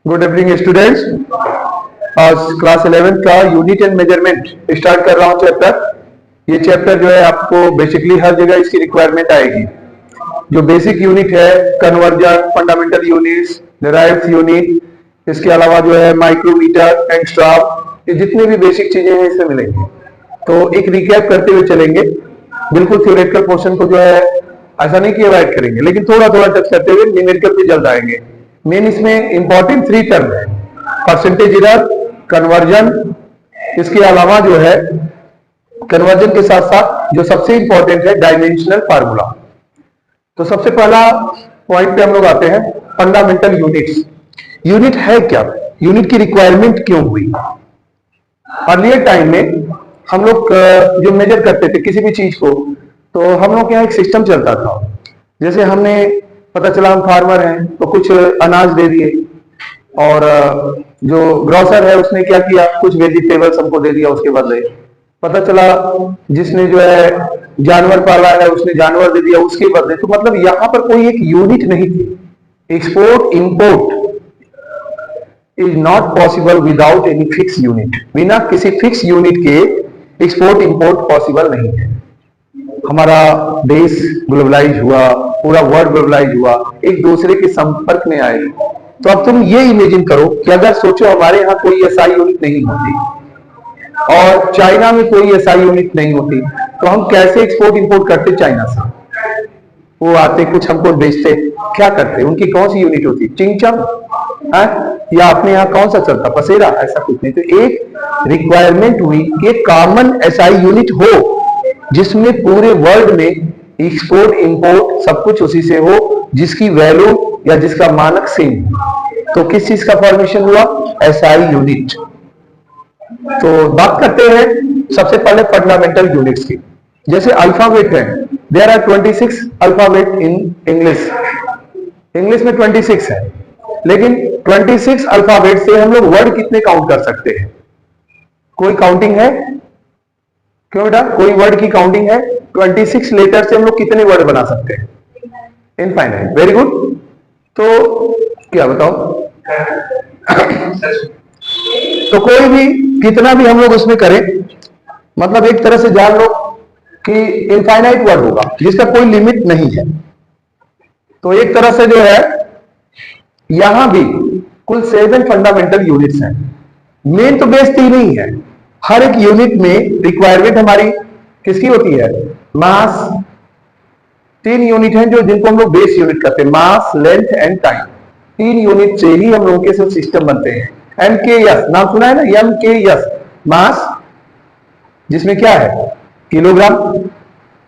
Good evening students. आज class 11 का unit and measurement start कर रहा हूं चैप्टर। ये चैप्टर जो है आपको बेसिकली हर जगह इसकी रिक्वायरमेंट आएगी। जो बेसिक यूनिट है conversion, fundamental units, derived unit, इसके अलावा जो है माइक्रोमीटर, एंगस्ट्रॉम, ये जितनी भी बेसिक चीजें हैं इसमें मिलेंगी। तो एक रिकैप करते हुए चलेंगे। बिल्कुल थ्योरेटिकल पोर्शन को जो है ऐसा नहीं कि अवॉइड करेंगे, लेकिन थोड़ा थोड़ा टच करते हुए न्यूमेरिकल पे जल्द आएंगे। मेन इसमें इंपॉर्टेंट 3 टर्म है, परसेंटेज एरर, कन्वर्जन, इसके अलावा जो है कन्वर्जन के साथ साथ जो सबसे इंपॉर्टेंट है डायमेंशनल फार्मूला। तो सबसे पहला पॉइंट पे हम लोग आते हैं, फंडामेंटल यूनिट्स। यूनिट है क्या, यूनिट की रिक्वायरमेंट क्यों हुई? अर्लियर टाइम में हम लोग जो मेजर करते थे किसी भी चीज को, तो हम लोग के यहाँ एक सिस्टम चलता था। जैसे हमने पता चला हम फार्मर हैं तो कुछ अनाज दे दिए, और जो ग्रोसर है उसने क्या किया, कुछ वेजिटेबल्स हमको दे दिया उसके बदले। पता चला जिसने जो है जानवर पाला है उसने जानवर दे दिया उसके बदले। तो मतलब यहाँ पर कोई एक यूनिट नहीं थी। Export import is not possible without any fix unit. बिना किसी फिक्स यूनिट के एक्सपोर्ट इंपोर्ट पॉसिबल नहीं है। हमारा देश ग्लोबलाइज हुआ, पूरा वर्ल्ड ग्लोबलाइज हुआ, एक दूसरे के संपर्क में आए। तो अब तुम ये इमेजिन करो कि अगर सोचो हमारे यहाँ कोई एसआई यूनिट नहीं होती और चाइना में कोई एसआई यूनिट नहीं होती, तो हम कैसे एक्सपोर्ट इंपोर्ट करते चाइना से? वो आते कुछ हमको बेचते, क्या करते? उनकी कौन सी यूनिट होती? चिंगचम है? या अपने यहाँ कौन सा चलता, पसेरा? ऐसा कुछ नहीं। तो एक रिक्वायरमेंट हुई कि कॉमन एसआई यूनिट हो जिसमें पूरे वर्ल्ड में एक्सपोर्ट इंपोर्ट सब कुछ उसी से हो, जिसकी वैल्यू या जिसका मानक सेम। तो किस चीज का फॉर्मेशन हुआ? SI unit. तो बात करते हैं सबसे पहले फंडामेंटल यूनिट्स की। जैसे अल्फाबेट है, there are 26 alphabet in English. English में 26 है, लेकिन 26 अल्फाबेट से हम लोग वर्ड कितने काउंट कर सकते हैं? कोई काउंटिंग है? क्यों बेटा, कोई वर्ड की काउंटिंग है? 26 लेटर से हम लोग कितने वर्ड बना सकते हैं? इनफाइनाइट। Very good. तो क्या बताओ, तो कोई भी कितना भी हम लोग उसमें करें, मतलब एक तरह से जान लो कि इनफाइनाइट वर्ड होगा जिसका कोई लिमिट नहीं है। तो एक तरह से जो है यहां भी कुल 7 फंडामेंटल यूनिट्स हैं। मेन तो बेस 3 ही है। हर एक यूनिट में रिक्वायरमेंट हमारी किसकी होती है? मास। 3 यूनिट हैं जो जिनको हम लोग बेस यूनिट कहते हैं, मास, लेंथ एंड टाइम। 3 यूनिट से ही हम लोगों के सब सिस्टम बनते हैं। एमकेएस नाम सुना है ना? एमकेएस मास, जिसमें क्या है? किलोग्राम।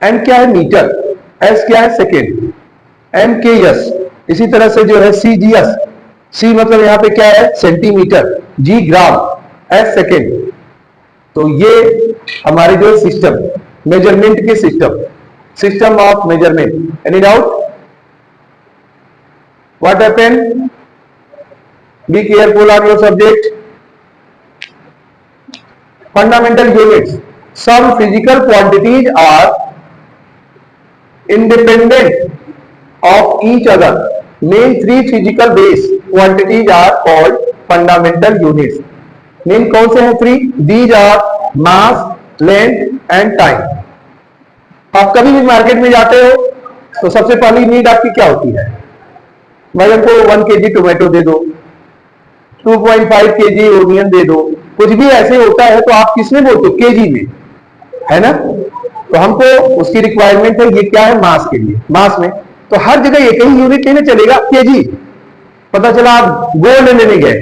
एम क्या है? मीटर। एस क्या है? सेकेंड। एमकेएस। इसी तरह से जो है सीजीएस, सी मतलब यहां पे क्या है? सेंटीमीटर। जी ग्राम, एस सेकेंड। तो ये हमारे जो सिस्टम, मेजरमेंट के system of measurement. Any doubt? What happened? Be careful on your subject. Fundamental units, some physical quantities are independent of each other. Main 3 physical base quantities are called fundamental units. Main कौन से हैं 3? These are mass, length and time. आप कभी भी market में जाते हो तो सबसे पहली नीड आपकी क्या होती है? भाई हमको 1 kg टोमेटो दे दो, 2.5 kg ओनियन दे दो। कुछ भी ऐसे होता है तो आप किसमें बोलते हो? केजी में, है ना? तो हमको उसकी रिक्वायरमेंट है, ये क्या है? मास के लिए, मास में। तो हर जगह एक ही यूनिट लेने चलेगा, केजी। पता चला आप गोल्ड लेने गए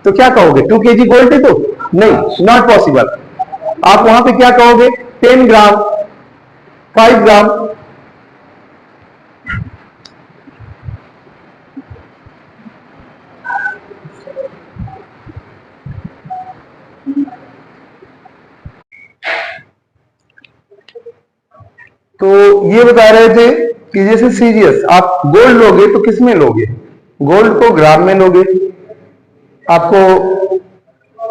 तो क्या कहोगे? 2 kg गोल्ड दे दो? नहीं, नॉट पॉसिबल। आप वहां पे क्या कहोगे? 10 ग्राम, 5 ग्राम। तो ये बता रहे थे कि जैसे सीजीएस, आप गोल्ड लोगे तो किस में लोगे? गोल्ड को ग्राम में लोगे। आपको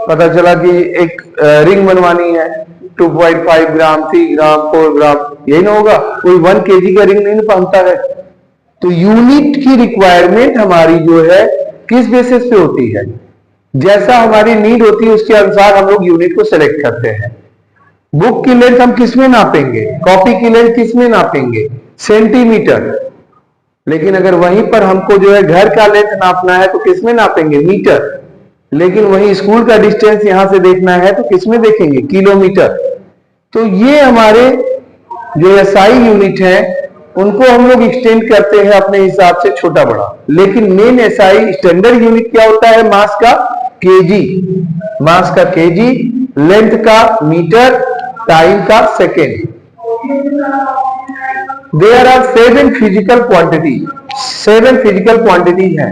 पता चला कि एक रिंग बनवानी है, 2.5 ग्राम, 3 ग्राम, 4 ग्राम, यही ना होगा? कोई 1 kg का रिंग नहीं पहनता है, तो यूनिट की रिक्वायरमेंट हमारी जो है किस बेसिस पे होती है, जैसा हमारी नीड होती है उसके अनुसार हम लोग यूनिट को सेलेक्ट करते हैं। बुक की लेंथ हम किसमें नापेंगे, कॉपी की लेंथ किसमें नापेंगे, सेंटीमीटर। लेकिन अगर वहीं पर हमको जो है घर का लेंथ नापना है तो किसमें नापेंगे, मीटर। लेकिन वहीं स्कूल का डिस्टेंस यहां से देखना है तो किसमें देखेंगे, किलोमीटर। तो ये हमारे जो एसआई यूनिट है उनको हम लोग एक्सटेंड करते हैं अपने हिसाब से छोटा बड़ा। लेकिन मेन एसआई स्टैंडर्ड यूनिट क्या होता है, मास का केजी, मास का केजी, लेंथ का मीटर, टाइम का second. There are 7 physical quantity, 7 physical quantity है।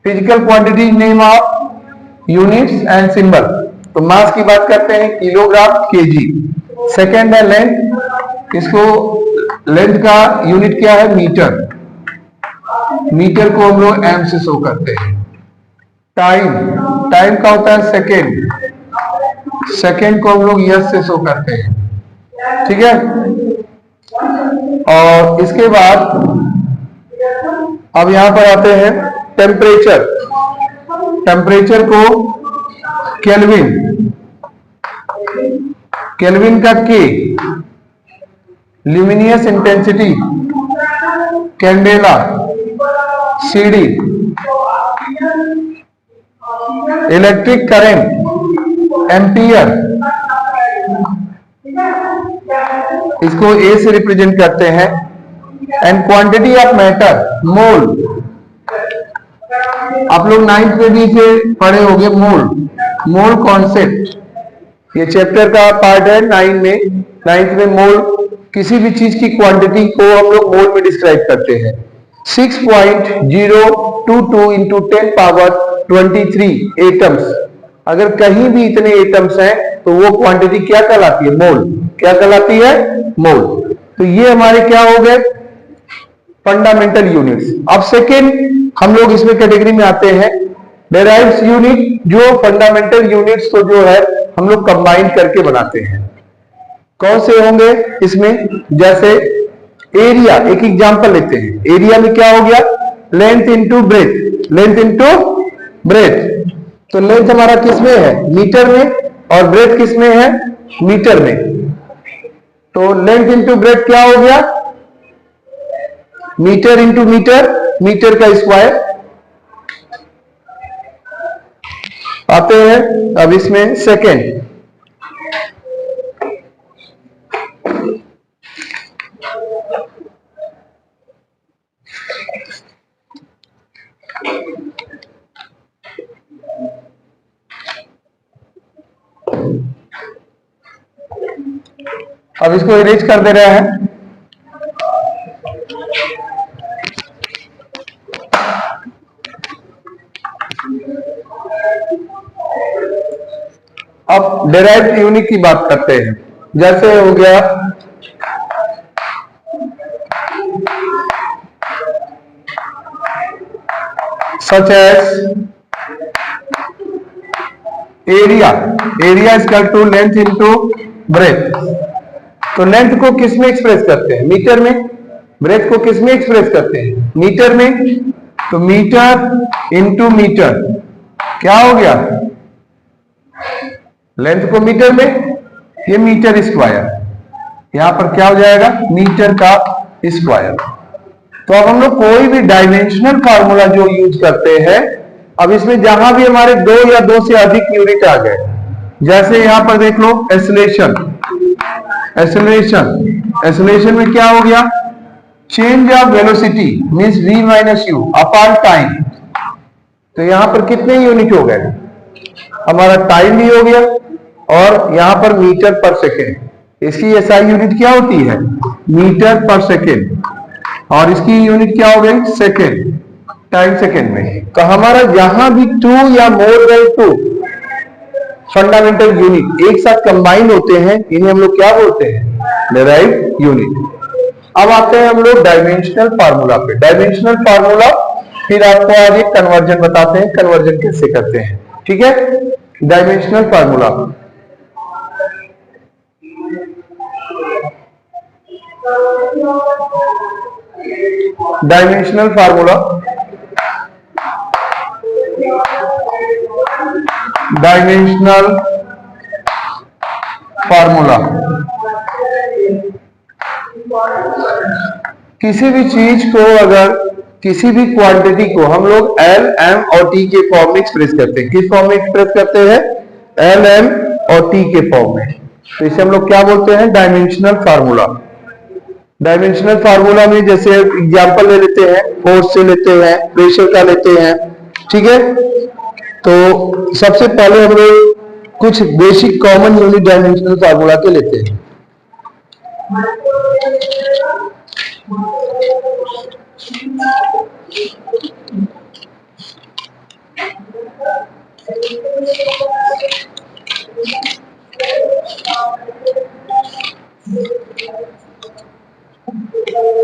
Physical quantity name of units and symbol. तो मास की बात करते हैं किलोग्राम, केजी। सेकेंड है लेंथ, इसको लेंथ का यूनिट क्या है, मीटर। मीटर को हम लोग एम से शो करते हैं। टाइम, टाइम का होता है सेकेंड, सेकेंड को हम लोग यस से शो करते हैं, ठीक है। और इसके बाद अब यहां पर आते हैं टेम्परेचर। टेम्परेचर को केल्विन, केल्विन का के, luminous intensity, candela, CD, electric current, ampere, इसको ए से रिप्रेजेंट करते हैं। एंड क्वांटिटी ऑफ मैटर, मोल। आप लोग 9th में भी से पढ़े होंगे मोल, मोल कॉन्सेप्ट। ये चैप्टर का पार्ट है 9th में मोल, किसी भी चीज की क्वांटिटी को हम लोग मोल में डिस्क्राइब करते हैं। 6.022 इंटू 10 पावर 23 एटम्स। अगर कहीं भी इतने एटम्स हैं तो वो क्वांटिटी क्या कहलाती है, मोल। क्या कहलाती है, मोल। तो ये हमारे क्या हो गए, फंडामेंटल यूनिट्स। अब सेकेंड हम लोग इसमें कैटेगरी में आते हैं डेराइव्ड यूनिट, जो फंडामेंटल यूनिट्स को जो है हम लोग कंबाइन करके बनाते हैं। कौन से होंगे इसमें, जैसे एरिया, एक एग्जांपल लेते हैं। एरिया में क्या हो गया, length into breath, length into breadth. तो लेंथ हमारा किसमें है, मीटर में, और ब्रेथ किसमें है, मीटर में। तो लेंथ इंटू ब्रेथ क्या हो गया, मीटर इंटू मीटर, मीटर का स्क्वायर। आते हैं अब इसमें सेकेंड। अब इसको इरेज कर दे रहा है। अब डेराइव्ड यूनिट की बात करते हैं। जैसे हो गया such as area, area is equal to length into breadth. तो लेंथ को किस में एक्सप्रेस करते हैं, मीटर में। ब्रेथ को किस में एक्सप्रेस करते हैं, मीटर में। तो मीटर इंटू मीटर क्या हो गया, लेंथ को मीटर में, ये मीटर स्क्वायर। यहां पर क्या हो जाएगा, मीटर का स्क्वायर। तो अब हम लोग कोई भी डायमेंशनल फार्मूला जो यूज करते हैं, अब इसमें जहां भी हमारे 2 या 2 से अधिक यूनिट आ गए, जैसे यहां पर देख लो एक्सेलरेशन, एक्सेलरेशन, एक्सेलरेशन में क्या हो गया, change of velocity means v minus you upon time. तो यहां पर कितने यूनिट हो गए, हमारा टाइम भी हो गया और यहां पर मीटर पर सेकेंड। इसकी एसआई यूनिट क्या होती है, मीटर पर सेकेंड, और इसकी यूनिट क्या हो गई, सेकेंड, टाइम सेकेंड में। तो हमारा जहां भी 2 या मोर देन 2 फंडामेंटल यूनिट एक साथ कंबाइन होते हैं, इन्हें हम लोग क्या बोलते हैं, डेराइव्ड यूनिट। अब आते हैं हम लोग डायमेंशनल फार्मूला पे। डायमेंशनल फार्मूला फिर आपको आगे कन्वर्जन बताते हैं, कन्वर्जन कैसे करते हैं, ठीक है। Dimensional formula, dimensional formula, dimensional formula किसी भी चीज को, अगर किसी भी क्वांटिटी को हम लोग एल, एम और टी के फॉर्म में एक्सप्रेस करते हैं। किस फॉर्म में एक्सप्रेस करते हैं? एल, एम और टी के फॉर्म में। तो इसे हम लोग क्या बोलते हैं? Dimensional formula. डायमेंशनल फार्मूला में जैसे एग्जांपल ले लेते हैं, फोर्स से लेते हैं, प्रेशर का लेते हैं, ठीक है। तो सबसे पहले हम लोग कुछ basic common unit dimensional formula के लेते हैं।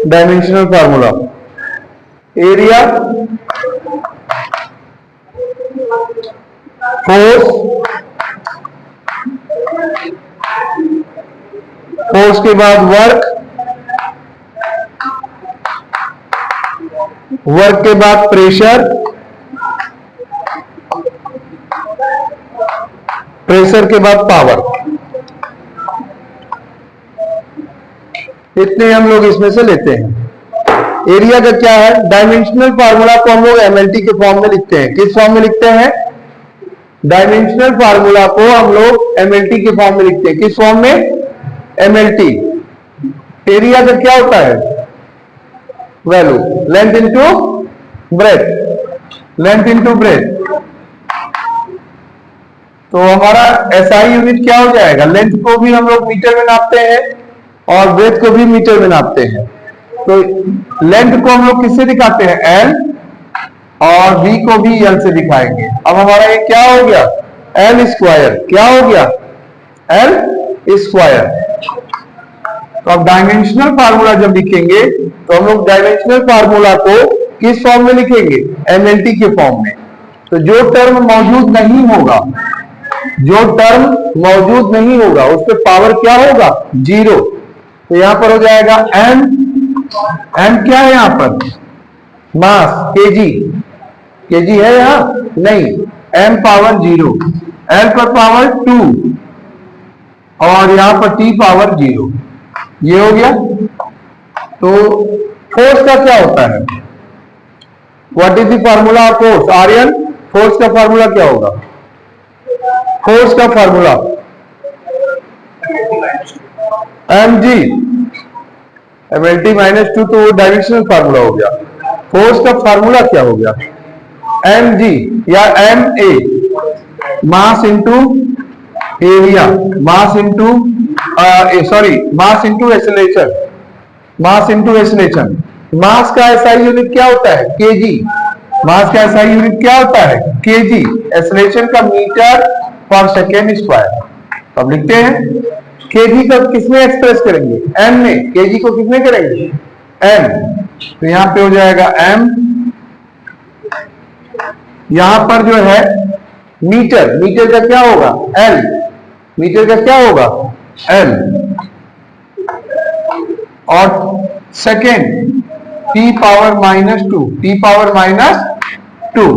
Dimensional formula, area, force, force के बाद वर्क, वर्क के बाद प्रेशर, प्रेशर के बाद पावर। इतने हम लोग इसमें से लेते हैं। एरिया का क्या है? डायमेंशनल फार्मूला को हम लोग एमएलटी के फॉर्म में लिखते हैं। किस फॉर्म में लिखते हैं? डायमेंशनल फार्मूला को हम लोग एमएलटी के फॉर्म में लिखते हैं। किस फॉर्म में? एमएलटी। एरिया का क्या होता है? Value, length into breath, length into breadth. तो हमारा एसआई यूनिट क्या हो जाएगा? लेंथ को भी हम लोग मीटर में नापते हैं और ब्रेथ को भी मीटर में नापते हैं। तो लेंथ को हम लोग किससे दिखाते हैं? एल, और v को भी एल से दिखाएंगे। अब हमारा ये क्या हो गया? L square. क्या हो गया? L square. तो अब डायमेंशनल फार्मूला जब लिखेंगे तो हम लोग डायमेंशनल फार्मूला को किस फॉर्म में लिखेंगे? एमएलटी के फॉर्म में। तो जो टर्म मौजूद नहीं होगा, जो टर्म मौजूद नहीं होगा उस पर पावर क्या होगा? जीरो। तो यहां पर हो जाएगा एम, एम क्या है यहां पर? मास, केजी। केजी है यहां? नहीं। एम पावर जीरो, एल पर पावर 2 और यहां पर टी पावर 0। ये हो गया। तो फोर्स का क्या होता है? What is the formula of force? Aryan, force का फार्मूला क्या होगा? फोर्स का फार्मूला एम जी, एमएलटी -2। तो वो डायमेंशनल फार्मूला हो गया। फोर्स का फार्मूला क्या हो गया? एम जी या M A, mass into area, mass into mass into acceleration, mass into acceleration. Mass का एसआई यूनिट क्या होता है? केजी। मास का एसआई यूनिट क्या होता है? केजी। एक्सेलरेशन का मीटर पर सेकेंड स्क्वायर। अब लिखते हैं केजी का किसमें एक्सप्रेस करेंगे? एम में। केजी को किसमें करेंगे? एम। तो यहां पे हो जाएगा एम, यहां पर जो है मीटर, मीटर का क्या होगा? एल। मीटर का क्या होगा? एल। और second T power -2, T power -2।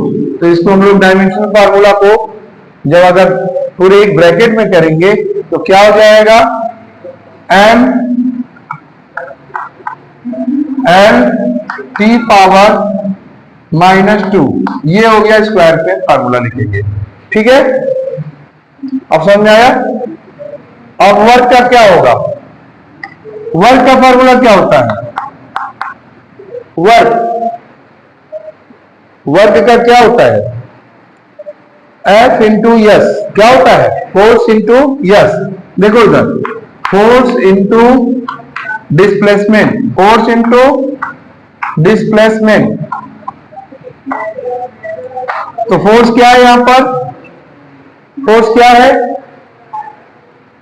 तो इसको हम लोग डायमेंशनल फार्मूला को जब अगर पूरे एक ब्रैकेट में करेंगे तो क्या हो जाएगा? M L T power -2। ये हो गया स्क्वायर पे फार्मूला लिखेंगे। ठीक है, अब समझ में आया? अब वर्क का क्या होगा? वर्क का फार्मूला क्या होता है? वर्क का क्या होता है? F into yes. क्या होता है? Force into yes. देखो इधर, force into displacement, force into displacement. तो फोर्स क्या है यहां पर? फोर्स क्या है?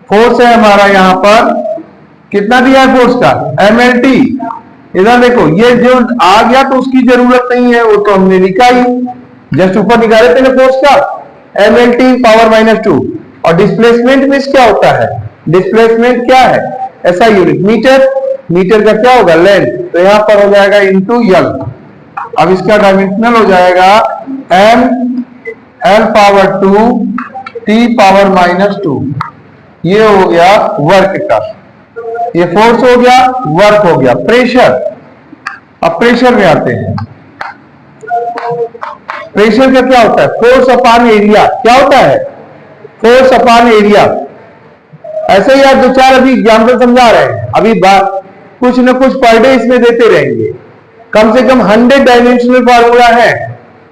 फोर्स है हमारा यहां पर, कितना दिया है फोर्स का? एमएलटी। इधर देखो, ये जो आ गया तो उसकी जरूरत नहीं है, वो तो हमने लिखा ही, जस्ट ऊपर निकाले थे ना फोर्स का, एमएलटी पावर -2। और डिस्प्लेसमेंट में क्या होता है? डिस्प्लेसमेंट क्या है? ऐसा यूनिट मीटर। मीटर का क्या होगा लेंथ, तो यहां पर हो जाएगा इंटू यल। अब इसका डायमेंशनल हो जाएगा m l power 2 t power -2। ये हो गया वर्क का, ये फोर्स हो गया, वर्क हो गया, प्रेशर। अब प्रेशर में आते हैं। प्रेशर का क्या होता है, फोर्स अपॉन एरिया। क्या होता है, फोर्स अपॉन एरिया। ऐसे ही आप दो चार अभी एग्जाम्पल समझा रहे हैं, अभी कुछ न कुछ पर डे इसमें देते रहेंगे। कम से कम 100 डायमेंशनल फार्मूला है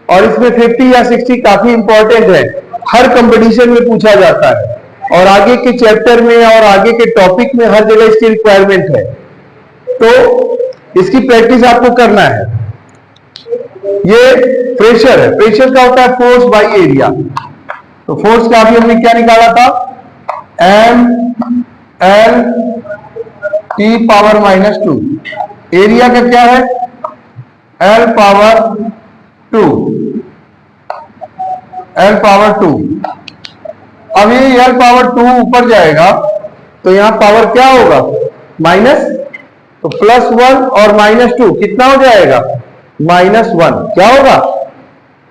और इसमें 50 या 60 काफी इंपॉर्टेंट है, हर कंपटीशन में पूछा जाता है और आगे के चैप्टर में और आगे के टॉपिक में हर जगह इसकी रिक्वायरमेंट है। तो इसकी प्रैक्टिस आपको करना है। ये प्रेशर है, प्रेशर का होता है फोर्स बाय एरिया। तो फोर्स का अभी हमने क्या निकाला था, m l t power -2। Area का क्या है, l पावर 2, l पावर 2। अब ये l पावर 2 ऊपर जाएगा तो यहां पावर क्या होगा, माइनस, तो +1 और -2 कितना हो जाएगा, -1। क्या होगा,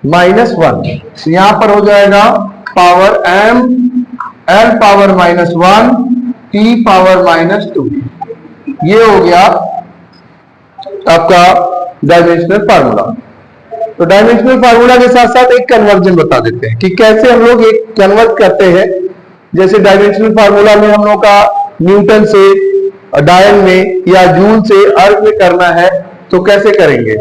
-1। यहां पर हो जाएगा power m l power -1 t power -2। ये हो गया आपका डायमेंशनल फार्मूला। तो डायमेंशनल फार्मूला के साथ साथ एक कन्वर्जन बता देते हैं कि कैसे हम लोग एक कन्वर्ट करते हैं। जैसे डायमेंशनल फार्मूला में हम लोग का न्यूटन से डायल में या जूल से अर्ग में करना है, तो कैसे करेंगे।